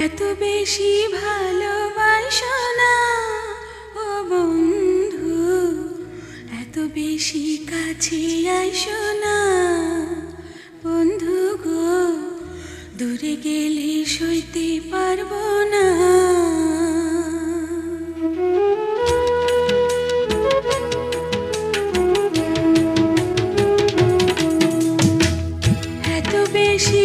এত বেশি ভালোবাসো না ও বন্ধু, এত বেশি কাছে আইসো না বন্ধু গো, দূরে গেলে সইতে পারবো না। এত বেশি